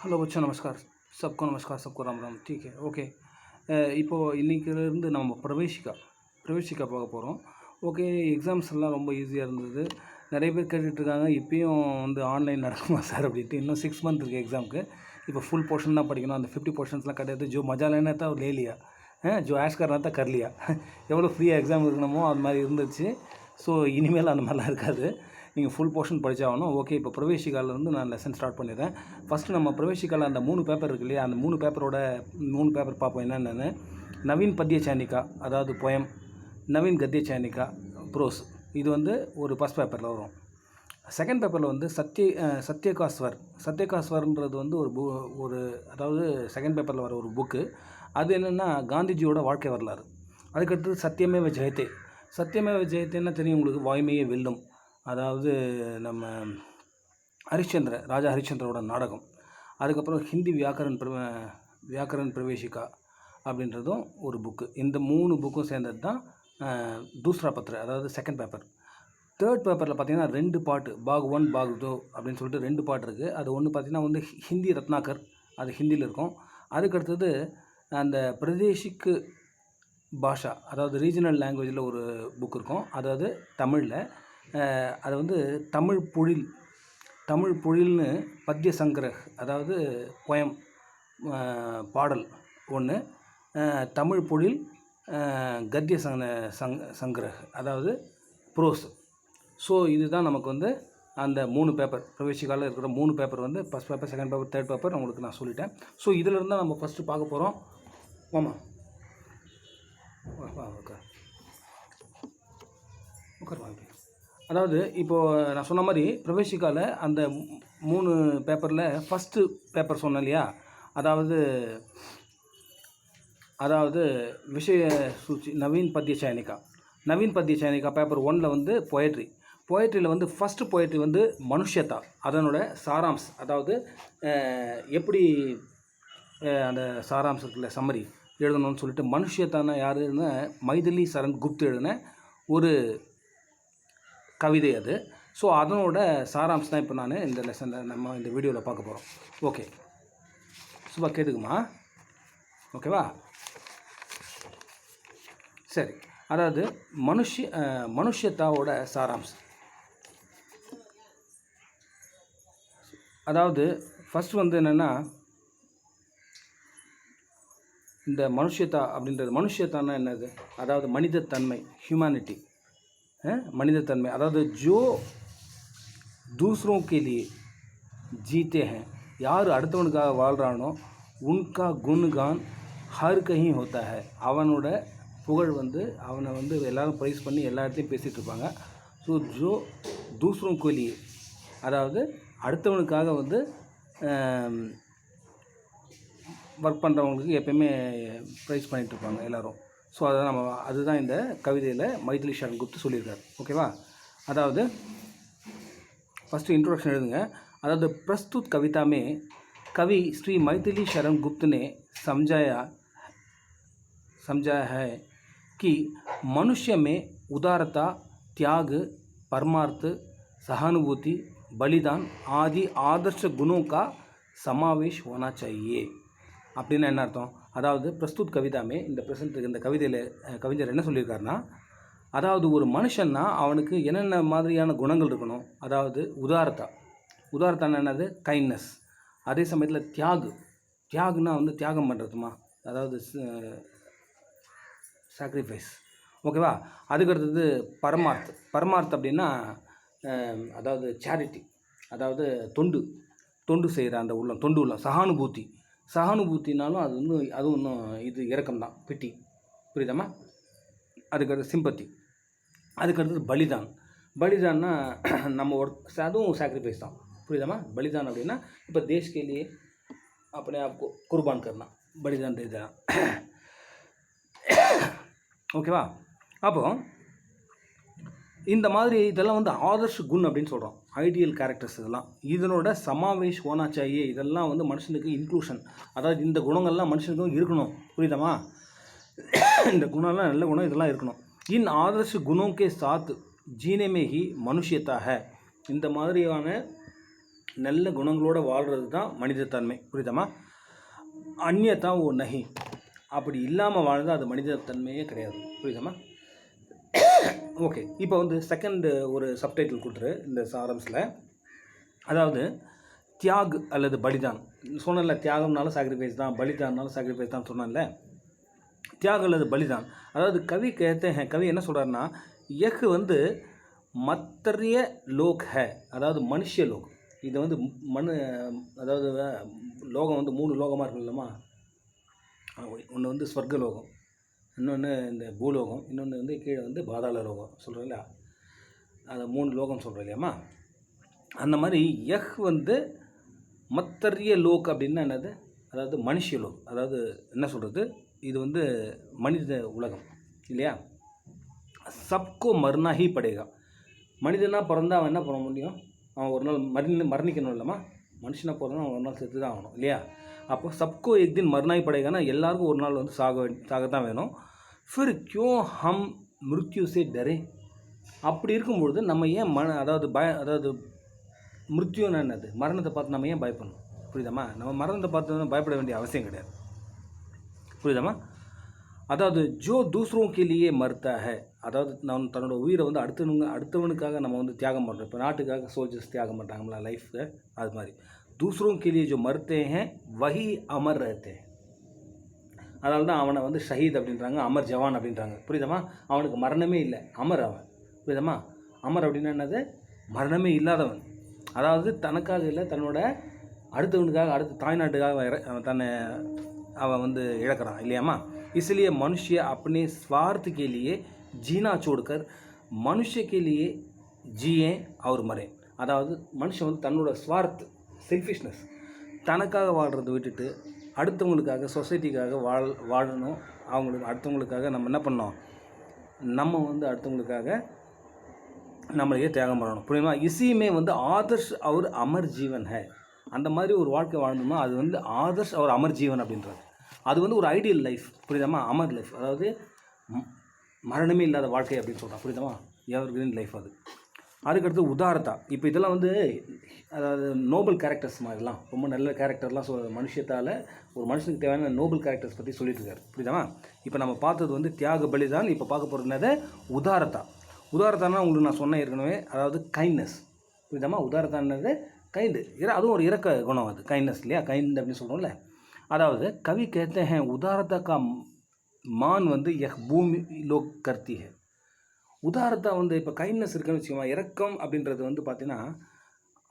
Hello बच्चों, नमस्कार। सबको नमस्कार, सबको राम राम। ठीक है, ओके। இப்போது இன்றைக்கிலேருந்து நம்ம பிரவேசிக்கா பார்க்க போகிறோம். ஓகே, எக்ஸாம்ஸ் எல்லாம் ரொம்ப ஈஸியாக இருந்தது. நிறைய பேர் கேட்டுட்ருக்காங்க, இப்பயும் வந்து ஆன்லைன் நடக்குமா சார் அப்படின்ட்டு. இன்னும் 6 மந்த் இருக்குது எக்ஸாமுக்கு. இப்போ ஃபுல் போர்ஷன் தான் படிக்கணும். அந்த 50 போர்ஷன்ஸ்லாம் கிடையாது. ஜோ மஜா लेना था ले लिया, जो ऐश करना था कर लिया. எவ்வளோ ஃப்ரீயாக எக்ஸாம் இருக்கணுமோ அது மாதிரி இருந்துச்சு. ஸோ இனிமேல் அந்த மாதிரிலாம் இருக்காது. நீங்கள் ஃபுல் போர்ஷன் படித்தாகணும். ஓகே, இப்போ பிரவேசிகாலேருந்து நான் லெசன் ஸ்டார்ட் பண்ணிடுறேன். ஃபஸ்ட்டு நம்ம பிரவேசிகாவில் அந்த 3 பேப்பர் இருக்கு இல்லையா, அந்த 3 பேப்பர் பார்ப்போம் என்னென்னு. நவீன் பத்ய சானிகா, அதாவது பொயம். நவீன் கத்திய சானிகா, ப்ரோஸ். இது வந்து ஒரு ஃபஸ்ட் பேப்பரில் வரும். செகண்ட் பேப்பரில் வந்து சத்யகாஸ்வர்ன்றது வந்து ஒரு அதாவது செகண்ட் பேப்பரில் வர ஒரு புக்கு. அது என்னென்னா காந்திஜியோட வாழ்க்கை வரலாறு. அதுக்கடுத்து சத்தியமேவ ஜெயத்தேன்னா தெரியும் உங்களுக்கு, வாய்மையே வெல்லும். அதாவது நம்ம ராஜா ஹரிச்சந்திரோட நாடகம். அதுக்கப்புறம் ஹிந்தி வியாக்கரன் பிரவேசிகா அப்படின்றதும் ஒரு புக்கு. இந்த 3 புக்கும் சேர்ந்தது தான் தூஸ்ரா பத்திர, அதாவது செகண்ட் பேப்பர். தேர்ட் பேப்பரில் பார்த்திங்கன்னா 2 பாட்டு, பாக் 1 பாக் 2 அப்படின்னு சொல்லிட்டு 2 பாட்டு இருக்குது. அது ஒன்று பார்த்திங்கன்னா வந்து ஹிந்தி ரத்னாகர், அது ஹிந்தியில் இருக்கும். அதுக்கடுத்தது அந்த பிரதேசிக்கு பாஷா, அதாவது ரீஜனல் லாங்குவேஜில் ஒரு புக் இருக்கும், அதாவது தமிழில். அது வந்து தமிழ் பொழில்னு பத்ய சங்கிரக், அதாவது பொயம் பாடல் ஒன்று. தமிழ் பொழில் கத்திய சங்கிரக், அதாவது ப்ரோஸ். ஸோ இதுதான் நமக்கு வந்து அந்த 3 பேப்பர், பிரவேசிகாலில் இருக்கிற 3 பேப்பர் வந்து first paper, second paper, third paper உங்களுக்கு நான் சொல்லிட்டேன். ஸோ இதில் இருந்தால் நம்ம ஃபஸ்ட்டு பார்க்க போகிறோம். ஆமாம், உட்கார் வாங்க. அதாவது இப்போது நான் சொன்ன மாதிரி பிரவேசிகாவில் அந்த 3 பேப்பரில் ஃபஸ்ட்டு பேப்பர் சொன்னேன் இல்லையா, அதாவது விஷய சூச்சி நவீன் பத்ய சாயனிகா பேப்பர் 1ல் வந்து பொயட்ரியில் வந்து ஃபஸ்ட்டு பொயட்ரி வந்து மனுஷத்தா, அதனோட சாராம்ஸ். அதாவது எப்படி அந்த சாராம்சத்தில் சம்மரி எழுதணும்னு சொல்லிட்டு மனுஷத்தானா யாருன்னு மைதிலி சரண் குப்த் எழுதின ஒரு கவிதை அது. ஸோ அதனோட சாராம்சம் தான் இப்போ நான் இந்த லெசனில் நம்ம இந்த வீடியோவில் பார்க்க போகிறோம். ஓகே, சுபா கேட்டுக்குமா? ஓகேவா? சரி, அதாவது மனுஷத்தாவோட சாராம்சம். அதாவது ஃபஸ்ட் வந்து என்னென்னா, இந்த மனுஷத்தானா என்னது, அதாவது மனிதத்தன்மை, ஹியூமனிட்டி, மனிதத்தன்மை. அதாவது ஜோ தூசரோं के लिए जीते हैं, யார் அடுத்தவனுக்காக வாழ்கிறானோ உன்கா குன்கான் ஹர் கஹி ஹோத்தா ஹை, அவனோட புகழ் வந்து அவனை வந்து எல்லோரும் ப்ரைஸ் பண்ணி எல்லா இடத்தையும் பேசிகிட்டு இருப்பாங்க. ஸோ ஜோ தூசரோं के लिए, அதாவது அடுத்தவனுக்காக வந்து ஒர்க் பண்ணுறவங்களுக்கு எப்பயுமே ப்ரைஸ் பண்ணிகிட்ருப்பாங்க எல்லோரும். ஸோ அதுதான் இந்த கவிதையில் மைதிலி சரண் குப்த் சொல்லியிருக்காரு. ஓகேவா? அதாவது ஃபஸ்ட்டு இன்ட்ரோடக்ஷன் எழுதுங்க. அதாவது प्रस्तुत कविता में कवि श्री मैथिली शरण गुप्त ने समझाया है कि मनुष्य में उदारता, त्याग, परमार्थ, सहानुभूति, बलिदान आदि आदर्श गुणों का समावेश होना चाहिए. அப்படின்னா என்ன அர்த்தம்? அதாவது பிரஸ்துத் கவிதாமே, இந்த கவிதையில் கவிஞர் என்ன சொல்லியிருக்காருன்னா, அதாவது ஒரு மனுஷன்னா அவனுக்கு என்னென்ன மாதிரியான குணங்கள் இருக்கணும். அதாவது உதாரத்தான என்னது, கைண்ட்னஸ். அதே சமயத்தில் தியாகுனா வந்து தியாகம் பண்ணுறதுமா, அதாவது சாக்ரிஃபைஸ். ஓகேவா? அதுக்கடுத்தது பரமார்த் அப்படின்னா அதாவது சேரிட்டி, அதாவது தொண்டு செய்கிற அந்த உள்ளம், தொண்டு உள்ளம். சகானுபூத்தினாலும் அது இன்னும் இது இரக்கம்தான், பிட்டி. புரியுதாம்மா? அதுக்கடுத்து சிம்பத்தி. அதுக்கடுத்தது பலிதான்னா நம்ம அதுவும் சாக்ரிஃபைஸ் தான். புரியுதாம்மா? பலிதான் அப்படின்னா இப்போ தேஷ் के लिए अपने आप को कुर्बान करना, बलिदान दे देना. ஓகேவா? அப்போது இந்த மாதிரி இதெல்லாம் வந்து ஆதர்ஷ் குண் அப்படின்னு சொல்கிறோம், ஐடியல் கேரக்டர்ஸ். இதனோட சமாவேஷ் ஹோனா சாஹியே, இதெல்லாம் வந்து மனுஷனுக்கு இன்க்ளூஷன். அதாவது இந்த குணங்கள்லாம் மனுஷனுக்கும் இருக்கணும். புரியுதாம்மா? இந்த குணம்லாம் நல்ல குணம், இதெல்லாம் இருக்கணும். इन आदर्श गुणों के साथ जीने में ही मनुष्यता है. இந்த மாதிரியான நல்ல குணங்களோடு வாழ்கிறது தான் மனிதத்தன்மை. புரியுதாம்மா? அந்நியத்தா ஓ நஹி, அப்படி இல்லாமல் வாழ்றது அது மனிதத்தன்மையே கிடையாது. புரியுதாம்மா? ஓகே, இப்போ வந்து செகண்ட் ஒரு சப்டைட்டில் கொடுத்துரு இந்த சாரம்ஸில். அதாவது தியாக் அல்லது பலிதான் சொன்னல, தியாகம்னாலும் சாக்ரிஃபைஸ் தான், பலிதான்னாலும் சாக்ரிஃபைஸ் தான் சொன்னேன்ல. தியாக் அல்லது பலிதான், அதாவது கவி கவி என்ன சொல்கிறாருன்னா, யஹ் வந்து மத்தரிய லோக் ஹே, அதாவது மனுஷ லோக். இது வந்து அதாவது லோகம் வந்து 3 லோகமாக இருக்கும் இல்லைம்மா. ஒன்று வந்து ஸ்வர்க லோகம், இன்னொன்று இந்த பூலோகம், இன்னொன்று வந்து கீழே வந்து பாதாள லோகம் சொல்கிறோம் இல்லையா. அதை 3 லோகம் சொல்கிறோம் இல்லையாம்மா. அந்த மாதிரி யஹ் வந்து மத்தரிய லோக் அப்படின்னா என்னது, அதாவது மனுஷ லோக். அதாவது என்ன சொல்கிறது, இது வந்து மனித உலகம் இல்லையா. சப்கோ மர்னா ஹி படேகா, மனிதனாக பிறந்தா அவன் என்ன பண்ண முடியும், அவன் ஒரு நாள் மரணிக்கணும் இல்லைம்மா. மனுஷனாக பிறந்தா அவன் ஒரு நாள் செத்து தான் ஆகணும் இல்லையா. அப்போ சப்கோ எக் தின் மர்னா ஹி படேகானா எல்லாருக்கும் ஒரு நாள் வந்து சாகத்தான் வேணும். ஃபிர் கியூ ஹம் மிருத்யு சே டரே, அப்படி இருக்கும்பொழுது நம்ம ஏன் அதாவது மிருத்யுன்னு என்னது, மரணத்தை பார்த்து நம்ம ஏன் பயப்படணும். புரியுதாம்மா? நம்ம மரணத்தை பார்த்து பயப்பட வேண்டிய அவசியம் கிடையாது. புரியுதாம்மா? அதாவது ஜோ தூசரோக்கே லியே மர்த்தா ஹே, அதாவது நான் தன்னோட உயிரை வந்து அடுத்தவனுக்காக நம்ம வந்து தியாகம் பண்ணுறோம். இப்போ நாட்டுக்காக சோல்ஜர்ஸ் தியாகம் பண்ணுறாங்களா லைஃப்பில், அது மாதிரி தூசரோக்கே லியே ஜோ மர்த்தே ஹே வஹி அமர் ரஹத்தே. அதனால தான் அவனை வந்து ஷஹீத் அப்படின்றாங்க, அமர் ஜவான் அப்படின்றாங்க. புரியுதாம்மா? அவனுக்கு மரணமே இல்லை, அமர் அவன். புரியுதாம்மா? அமர் அப்படின்னா என்னது, மரணமே இல்லாதவன். அதாவது தனக்காக இல்லை, தன்னோட அடுத்தவனுக்காக, அடுத்த தாய்நாட்டுக்காக தன்னை அவன் வந்து இழக்கிறான் இல்லையாம்மா. इसलिए मनुष्य अपने स्वार्थ के लिए जीना छोड़कर मनुष्य के लिए जिए और मरे. அதாவது மனுஷன் வந்து தன்னோட ஸ்வார்த், செல்ஃபிஷ்னஸ், தனக்காக வாழ்கிறத விட்டுட்டு அடுத்தவங்களுக்காக, சொசைட்டிக்காக வாழணும். அவங்களுக்கு அடுத்தவங்களுக்காக நம்ம என்ன பண்ணோம், நம்ம வந்து அடுத்தவங்களுக்காக நம்மளையே தியாகம் பண்ணணும். புரியுமா? இசையுமே வந்து ஆதர்ஷ் அவர் அமர் ஜீவன் ஹே, அந்த மாதிரி ஒரு வாழ்க்கை வாழ்ந்தோம்னா அது வந்து ஆதர்ஷ் அவர் அமர் ஜீவன் அப்படின்றது. அது வந்து ஒரு ஐடியல் லைஃப். புரியுதாம்மா? அமர் லைஃப், அதாவது மரணமே இல்லாத வாழ்க்கை அப்படின்னு சொல்கிறான். புரியுதாம்மா? எவர் கிரீன் லைஃப் அது. அதுக்கடுத்து உதாரத்தா. இப்போ இதெல்லாம் வந்து அதாவது நோபல் கேரக்டர்ஸ் மாதிரிலாம், ரொம்ப நல்ல கேரக்டர்லாம் மனுஷத்தால் ஒரு மனுஷனுக்கு தேவையான நோபல் கேரக்டர்ஸ் பற்றி சொல்லிட்டு இருக்காரு. புரியுதாம்மா? இப்போ நம்ம பார்த்தது வந்து தியாக பலிதான். இப்போ பார்க்க போகிறதுனால உதாரத்தா. உதாரத்தானா உங்களுக்கு நான் சொன்னேன் ஏற்கனவே, அதாவது கைண்ட்னஸ். புரியுதாம்மா? உதாரத்தானது கைண்டு, அதுவும் ஒரு இறக்க குணம், அது கைண்ட்னஸ் இல்லையா, கைண்ட் அப்படின்னு சொல்கிறோம்ல. அதாவது கவி कहते हैं उदारता का मान வந்து यह பூமி லோக் करती है. உதாரத்தா வந்து இப்போ கைண்ட்னஸ் இருக்குன்னு வச்சுக்கோங்க, இறக்கம் அப்படின்றது வந்து பார்த்தீங்கன்னா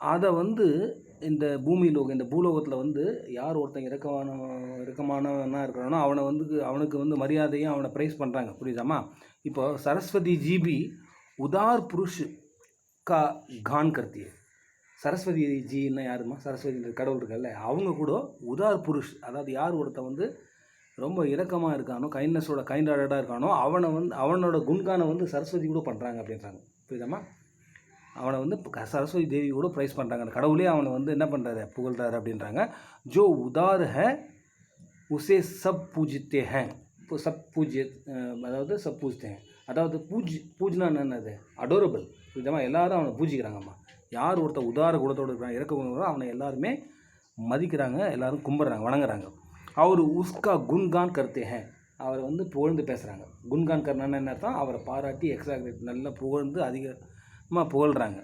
அதை வந்து இந்த இந்த பூலோகத்தில் வந்து யார் ஒருத்தன் இறக்கமானவனாக இருக்கிறானோ அவனுக்கு வந்து மரியாதையும் அவனை ப்ரைஸ் பண்ணுறாங்க. புரியுதாம்மா? இப்போ சரஸ்வதி ஜிபி உதார் புருஷ் கா கான் கர்த்தி. சரஸ்வதி ஜின்னா யாருமா, சரஸ்வதி கடவுள் இருக்கல்ல, அவங்க கூட உதார் புருஷ், அதாவது யார் ஒருத்தன் வந்து ரொம்ப இரக்கமாக இருக்கானோ, கைண்டாடாக இருக்கானோ அவனோட குண்கானை வந்து சரஸ்வதி கூட பண்ணுறாங்க அப்படின்றாங்க. புரியுதாம்மா? அவனை வந்து சரஸ்வதி தேவி கூட ப்ரைஸ் பண்ணுறாங்க. அந்த கடவுளே அவனை வந்து என்ன பண்ணுறாரு, புகழ்றாரு அப்படின்றாங்க. ஜோ உதார் ஹே உசே சப் பூஜித்தே ஹே. இப்போ சப் பூஜ்ய, அதாவது சப் பூஜ்தே ஹே, அதாவது பூஜ்னா என்னது, அடோரபிள். புரியுதாம்மா? எல்லாரும் அவனை பூஜிக்கிறாங்கம்மா. யார் ஒருத்தர் உதார குணத்தோடு இருக்கிறாங்க, இறக்க குணத்தோடு, அவனை எல்லாருமே மதிக்கிறாங்க, எல்லாரும் கும்பிட்றாங்க, வணங்குறாங்க. அவர் உஸ்கா குன்கான் கர்த்தே ஹே, அவரை வந்து புகழ்ந்து பேசுகிறாங்க. குன்கான் கர்னான்னு என்ன அர்த்தம், அவரை பாராட்டி எக்ஸாக்ட் நல்லா புகழ்ந்து அதிகமாக புகழ்கிறாங்க.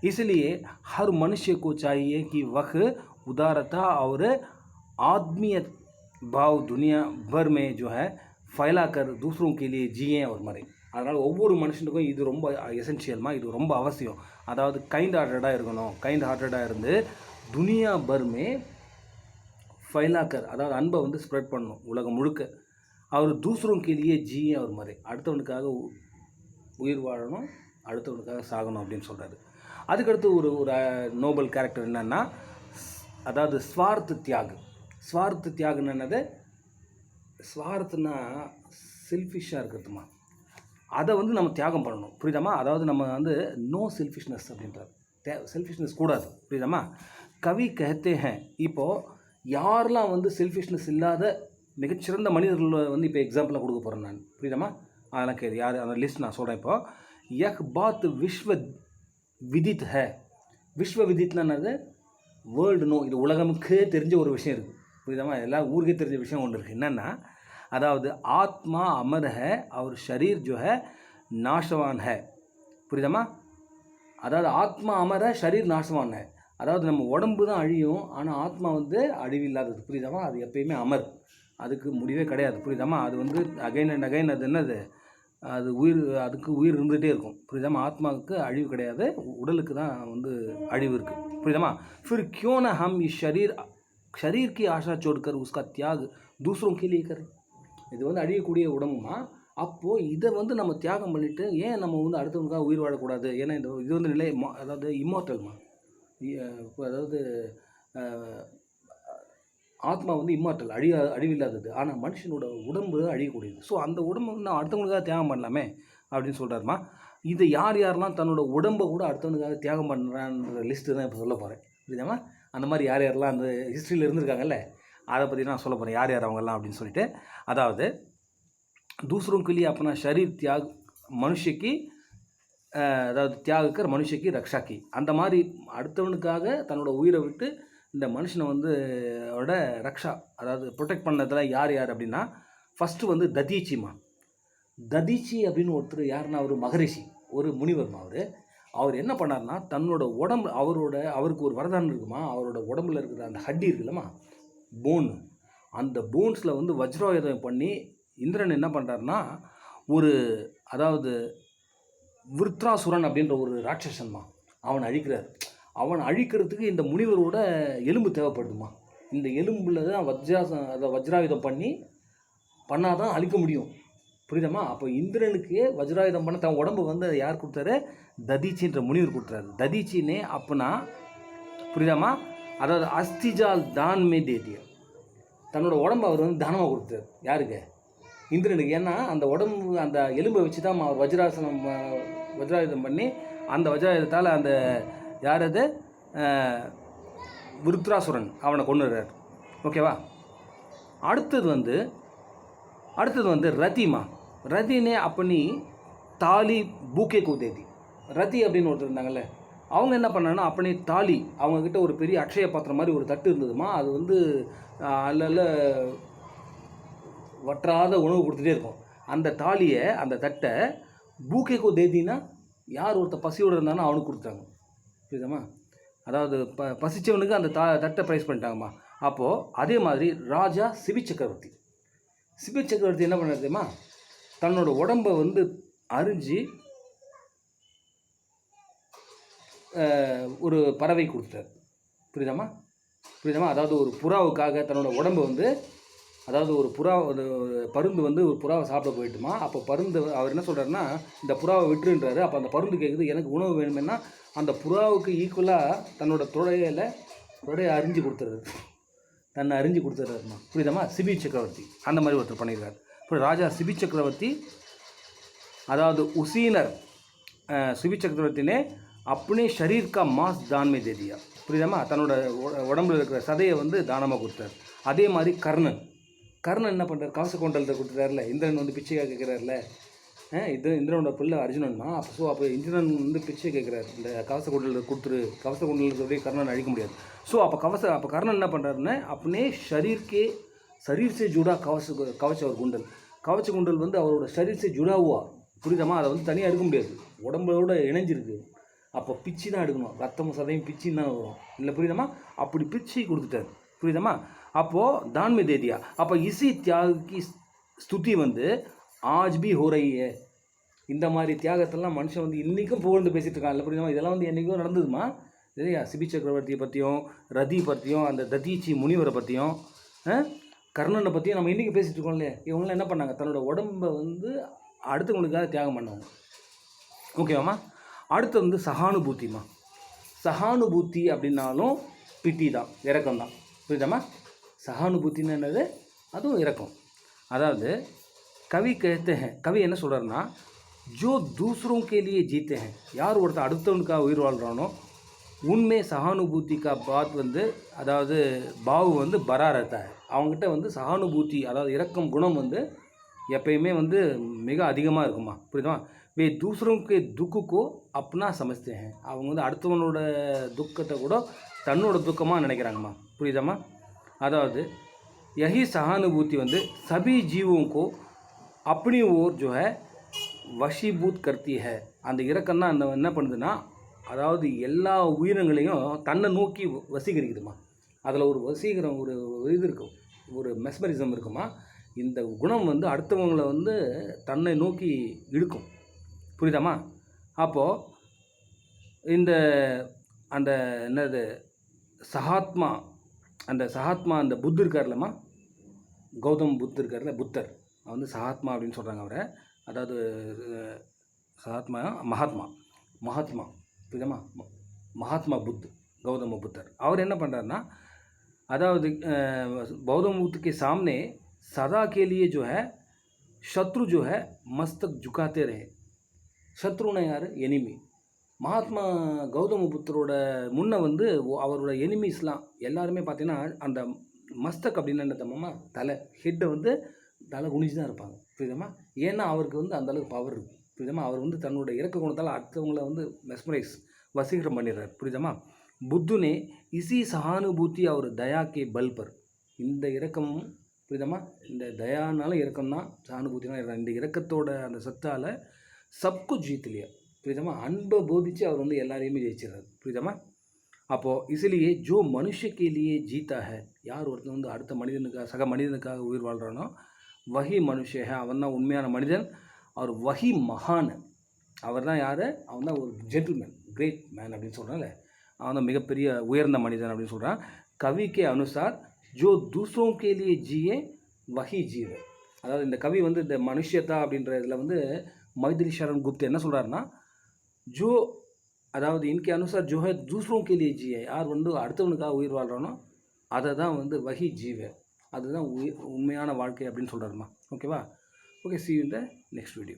इसलिए हर मनुष्य को चाहिए कि वह उदारता और आत्मीय भाव दुनिया भर में जो है फैलाकर दूसरों के लिए जिए और मरे. அதனால் ஒவ்வொரு மனுஷனுக்கும் இது ரொம்ப எசென்ஷியல்மா, இது ரொம்ப அவசியம். அதாவது கைண்ட் ஹார்ட்டடாக இருக்கணும். கைண்ட் ஹார்ட்டடாக இருந்து துனியா பர்மே ஃபைலாக்கர், அதாவது அன்பை வந்து ஸ்ப்ரெட் பண்ணணும் உலகம் முழுக்க. அவர் தூசரோं के लिए जिए और मरे, அடுத்தவனுக்காக உயிர் வாழணும், அடுத்தவனுக்காக சாகணும் அப்படின்னு சொல்கிறாரு. அதுக்கடுத்து ஒரு நோபல் கேரக்டர் என்னென்னா, அதாவது ஸ்வார்த்த தியாகு. ஸ்வார்த்த தியாகுன்னு என்னது, ஸ்வார்த்தனா செல்ஃபிஷாக இருக்கிறதுமா, அதை வந்து நம்ம தியாகம் பண்ணணும். புரியுதாம்மா? அதாவது நம்ம வந்து நோ செல்ஃபிஷ்னஸ் அப்படின்றார். செல்ஃபிஷ்னஸ் கூடாது. புரியுதாம்மா? கவி कहते हैं, இப்போது யாரெல்லாம் வந்து செல்ஃபிஷ்னஸ் இல்லாத மிகச்சிறந்த மனிதர்கள் வந்து இப்போ எக்ஸாம்பிளாக கொடுக்க போகிறேன் நான். புரியுதாம்மா? அதெல்லாம் கேள்வி யார், அந்த லிஸ்ட் நான் சொல்கிறேன். இப்போ யக் பாத் விஸ்வ விதித் ஹே. விஸ்வ விதித்னா என்னது, வேர்ல்டு நோ, இது உலகமுக்கே தெரிஞ்ச ஒரு விஷயம் இருக்குது. புரியுதாமா? எல்லா ஊருக்கே தெரிஞ்ச விஷயம் ஒன்று இருக்குது. என்னென்னா, அதாவது ஆத்மா அமர் ஹை और शरीर जो है नाशवान है. புரியுதாமா? அதாவது ஆத்மா அமர ஷரீர் நாசவான் ஹை. அதாவது நம்ம உடம்பு தான் அழியும், ஆனால் ஆத்மா வந்து அழிவில்லாதது. புரியுதாமா? அது எப்பயுமே அமர், அதுக்கு முடிவே கிடையாது. புரியுதாமா? அது வந்து அகைன் அண்ட் அகைன் அது என்னது, அது உயிர், அதுக்கு உயிர் இருந்துகிட்டே இருக்கும். புரியுதாமா? ஆத்மாவுக்கு அழிவு கிடையாது, உடலுக்கு தான் வந்து அழிவு இருக்குது. புரியுதாமா? फिर क्यों ना हम इस शरीर की आशा छोड़कर उसका त्याग दूसरों के लिए करें. இது வந்து அழியக்கூடிய உடம்புமா, அப்போது இதை வந்து நம்ம தியாகம் பண்ணிவிட்டு ஏன் நம்ம வந்து அடுத்தவங்களுக்காக உயிர் வாழக்கூடாது? ஏன்னா இது வந்து நிலை, அதாவது இம்மார்டல்மா. அதாவது ஆத்மா வந்து இம்மார்டல், அழிவில்லாதது. ஆனால் மனுஷனோட உடம்பு அழியக்கூடியது. ஸோ அந்த உடம்பு வந்து நான் அடுத்தவங்களுக்காக தியாகம் பண்ணலாமே அப்படின்னு சொல்கிறாருமா. இதை யாரெல்லாம் தன்னோட உடம்பை கூட அடுத்தவனுக்காக தியாகம் பண்ணுறான்ற லிஸ்ட்டு தான் இப்போ சொல்ல போகிறேன். புரியுதாமா? அந்த மாதிரி யாரெல்லாம் அந்த ஹிஸ்ட்ரியில் இருந்திருக்காங்கல்ல, அதை பற்றி நான் சொல்ல போகிறேன், யார் அவங்கெல்லாம் அப்படின்னு சொல்லிட்டு. அதாவது दूसरों के लिए अपना शरीर त्याग मनुष्य की, அதாவது தியாகக்கர் மனுஷக்கி ரக்ஷாக்கி. அந்த மாதிரி அடுத்தவனுக்காக தன்னோட உயிரை விட்டு இந்த மனுஷனை வந்து ரக்ஷா, அதாவது ப்ரொடெக்ட் பண்ணதில் யார் அப்படின்னா, ஃபஸ்ட்டு வந்து ததீச்சிமா. ததீச்சி அப்படின்னு ஒருத்தர் யாருன்னா, அவர் மகரிஷி, ஒரு முனிவர்மா. அவர் என்ன பண்ணார்னா, தன்னோட உடம்பு, அவருக்கு ஒரு வரதானம் இருக்குமா, அவரோட உடம்புல இருக்கிற அந்த ஹட்டி இருக்குல்லம்மா, போன், அந்த போன்ஸில் வந்து வஜ்ராயுதம் பண்ணி இந்திரன் என்ன பண்ணுறாருனா, அதாவது விருத்ராசுரன் அப்படின்ற ஒரு ராட்சசன்மா, அவனை அழிக்கிறார். அவனை அழிக்கிறதுக்கு இந்த முனிவரோட எலும்பு தேவைப்படுதுமா. இந்த எலும்பில் தான் வஜ்ராயுதம் பண்ணால் தான் அழிக்க முடியும். புரியுதாம்மா? அப்போ இந்திரனுக்கு வஜ்ராயுதம் பண்ண தன் உடம்பு வந்து அதை யார் கொடுத்தாரு? ததீச்சின்ற முனிவர் கொடுத்தாரு. ததீச்சினே அப்பனா, புரியுதாம்மா? அதாவது அஸ்திஜால் தான் மே தேதிய, தன்னோட உடம்பு அவர் வந்து தானமாக கொடுத்தாரு. யாருக்கு? இந்திரனுக்கு. ஏன்னா அந்த உடம்பு, அந்த எலும்பை வச்சு தான் அவர் வஜ்ராயுதம் பண்ணி, அந்த வஜ்ராயுதத்தால் அந்த யார் அது, விருத்ராசுரன், அவனை கொண்டுறார். ஓகேவா? அடுத்தது வந்து ரதிமா. ரதினே அப்பனி தாலி பூக்கே கூதேதி. ரதி அப்படின்னு ஒருத்தர் இருந்தாங்கல்ல, அவங்க என்ன பண்ணாங்கன்னா, அப்பனே தாலி, அவங்கக்கிட்ட ஒரு பெரிய அக்ஷய பாத்திரம் மாதிரி ஒரு தட்டு இருந்ததுமா. அது வந்து அல்ல வற்றாத உணவு கொடுத்துட்டே இருக்கும். அந்த தாலியை, அந்த தட்டை பூக்கேக்கோ தேதினா, யார் ஒருத்தர் பசியோடு இருந்தானோ அவனுக்கு கொடுத்தாங்க. புரியுதாம்மா? அதாவது பசிச்சவனுக்கு அந்த தட்டை ப்ரைஸ் பண்ணிட்டாங்கம்மா. அப்போது அதே மாதிரி ராஜா சிபி சக்கரவர்த்தி என்ன பண்ணார் தெரியுமா? தன்னோட உடம்பை வந்து அரிஞ்சு ஒரு பறவை கொடுத்துட்டார். புரியுதாம்மா? அதாவது ஒரு புறாவுக்காக தன்னோட உடம்பை வந்து, அதாவது ஒரு பருந்து வந்து ஒரு புறாவை சாப்பிட போயிட்டுமா. அப்போ பருந்து அவர் என்ன சொல்கிறாருன்னா, இந்த புறாவை விட்டுருன்றாரு. அப்போ அந்த பருந்து கேட்குது, எனக்கு உணவு வேணுமென்னா அந்த புறாவுக்கு ஈக்குவலாக தன்னோட தொடையை அரிஞ்சு கொடுத்துறாரு, தன்னை அரிஞ்சு கொடுத்துறாருமா. புரியுதாம்மா? சிபி சக்கரவர்த்தி அந்த மாதிரி ஒருத்தர் பண்ணியிருக்காரு. இப்போ ராஜா சிபி சக்கரவர்த்தி, அதாவது உசீனர் சிபி சக்கரவர்த்தினே अपने शरीर का मांस दान में दे दिया. புரியுதாம்மா? தன்னோட உடம்புல இருக்கிற சதையை வந்து தானமாக கொடுத்தார். அதே மாதிரி கர்ணன் என்ன பண்ணுறார்? கவச குண்டலத்தை கொடுத்துட்டார்ல, இந்திரன் வந்து பிச்சையாக கேட்குறாருல, இந்திரனோட பிள்ளை அர்ஜுனன்மா. அப்போ இந்திரன் வந்து பிச்சை கேட்குறாரு, இந்த கவச குண்டலத்தை கொடுத்துரு, கவச குண்டலத்தோடைய கர்ணன் அழிக்க முடியாது. ஸோ அப்போ கர்ணன் என்ன பண்ணுறாருன்னு, अपने शरीर से जुड़ा கவச்ச ஒரு குண்டல், கவச்ச குண்டல் வந்து அவரோட शरीर से जुड़ा हुआ. புரியுதாம்மா? அதை வந்து தனியாக எடுக்க முடியாது, உடம்போட இணைஞ்சிருக்கு. அப்போ பிச்சு தான் எடுக்கணும், ரத்தமும் சதையும் பிச்சுன்னு தான் வரும் இல்லை. புரியுதாம்மா? அப்படி பிச்சு கொடுத்துட்டார். புரியுதாம்மா? அப்போது தான்மே தேதியா. அப்போ இசி தியாகி ஸ்துதி வந்து ஆஜ் பி ஹோ ரஹி ஹை. இந்த மாதிரி தியாகத்தெல்லாம் மனுஷன் வந்து இன்றைக்கும் புகழ்ந்து பேசிகிட்டு இருக்கான் இல்லை. புரியுதாம்மா? இதெல்லாம் வந்து என்றைக்கும் நடந்ததுமா இல்லையா? சிபி சக்கரவர்த்தியை பற்றியும், ரதி பற்றியும், அந்த ததீச்சி முனிவரை பற்றியும், கர்ணனை பற்றியும் நம்ம இன்றைக்கி பேசிகிட்டு இருக்கோம் இல்லையா? இவங்களாம் என்ன பண்ணாங்க? தன்னோட உடம்பை வந்து அடுத்தவங்களுக்காக தியாகம் பண்ணாங்க. ஓகேவாம்மா? அடுத்து வந்து சகானுபூத்திமா. சகானுபூத்தி அப்படின்னாலும் பிட்டி தான், இறக்கம் தான். புரியுதாம்மா? சகானுபூத்தின்னு என்னது? அதுவும் இறக்கம். அதாவது கவி என்ன சொல்கிறாருன்னா, ஜோ தூசரோं के लिए जीते हैं, யார் ஒருத்தர் அடுத்தவனுக்காக உயிர் வாழ்கிறானோ, உண்மை சகானுபூத்தி கா பாத் வந்து, அதாவது பாவு வந்து பரா रहता है. அவங்ககிட்ட வந்து சகானுபூத்தி, அதாவது இறக்கம் குணம் வந்து எப்பயுமே வந்து மிக அதிகமாக இருக்குமா. புரியுதா? வே दूसरों के दुख को अपना समझते हैं. அவங்க வந்து அடுத்தவனோட துக்கத்தை கூட தன்னோட துக்கமாக நினைக்கிறாங்கம்மா. புரியுதாம்மா? அதாவது यही सहानुभूति வந்து सभी जीवों को अपनी ओर जो है वशीभूत करती है. அந்த இரக்கம் தான் என்ன பண்ணுதுன்னா, அதாவது எல்லா உயிரினங்களையும் தன்னை நோக்கி வசீகரிக்குதுமா. அதில் ஒரு வசீகரம், ஒரு இது இருக்கும், ஒரு மெஸ்மரிசம் இருக்குமா. இந்த குணம் வந்து அடுத்தவங்களை வந்து தன்னை நோக்கி இழுக்கும். புரியுதாம்மா? அப்போது இந்த அந்த என்னது சகாத்மா, அந்த புத்தர் இருக்கார்லம்மா, கௌதம் புத்தர் இருக்கார்ல, புத்தர் வந்து சகாத்மா அப்படின்னு சொல்கிறாங்க அவரை. அதாவது சகாத்மா மகாத்மா புரியுதாம்மா? மகாத்மா கௌதம புத்தர் அவர் என்ன பண்ணுறாருன்னா, அதாவது गौतम बुद्ध के सामने सदा के लिए जो है शत्रु जो है मस्तक झुकाते रहे. சத்ருனா யார்? எனிமி. மகாத்மா கௌதம புத்தரோட முன்ன வந்து அவரோட எனிமீஸ்லாம் எல்லாருமே பார்த்தீங்கன்னா அந்த மஸ்தக் அப்படின்னு என்ன தம்மா, தலை, ஹெட்டை வந்து தலை குனிஞ்சு தான் இருப்பாங்க. புரியுதாம்மா? ஏன்னா அவருக்கு வந்து அந்தளவுக்கு பவர் இருக்குது. புரியுதாம்மா? அவர் வந்து தன்னோட இறக்க குணத்தால் அடுத்தவங்களை வந்து மெஸ்மரைஸ், வசீகரம் பண்ணிடுறாரு. புரியுதாம்மா? புத்துனே இசி சஹானுபூத்தி அவர் தயா கே பல் பர். இந்த இரக்கமும் புரியுதாம்மா, இந்த தயானால இரக்கம் தான், சஹானுபூத்தினா இந்த இரக்கத்தோட அந்த சத்தால் சப்கு ஜீத்லியா. புரியுதாம்மா? அன்பை போதிச்சு அவர் வந்து எல்லாரையுமே ஜெயிச்சிடறாரு. புரியுதாம்மா? அப்போது இசிலியே ஜோ மனுஷக்கிலேயே ஜீத்தா ஹே, யார் ஒருத்தன் வந்து அடுத்த மனிதனுக்காக, சக மனிதனுக்காக உயிர் வாழ்கிறானோ, வஹி மனுஷ ஹே, அவன் தான் உண்மையான மனிதன். அவர் வஹி மகான், அவர் தான் யார்? அவன் தான் ஒரு ஜென்டில்மேன், கிரேட் மேன் அப்படின்னு சொல்கிறான்ல, அவன் தான் மிகப்பெரிய உயர்ந்த மனிதன் அப்படின்னு சொல்கிறான். கவிக்கே அனுசார் ஜோ தூசரோ கே லியே ஜியே வஹி ஜீவ. அதாவது இந்த கவி வந்து இந்த மனுஷியதா அப்படின்ற இதில் வந்து மைதிலி சரண் குப்தா என்ன சொல்கிறாருன்னா, ஜோ அதாவது இன்கே அனுசார் ஜோ ஹே தூசரோ கே லியே ஜியே, யார் வந்து அடுத்தவனுக்காக உயிர் வாழ்கிறானோ அதை தான் வந்து வஹி ஜீவ, அதுதான் உண்மையான வாழ்க்கை அப்படின்னு சொல்கிறாருமா. ஓகேவா? Okay, see you in the next video.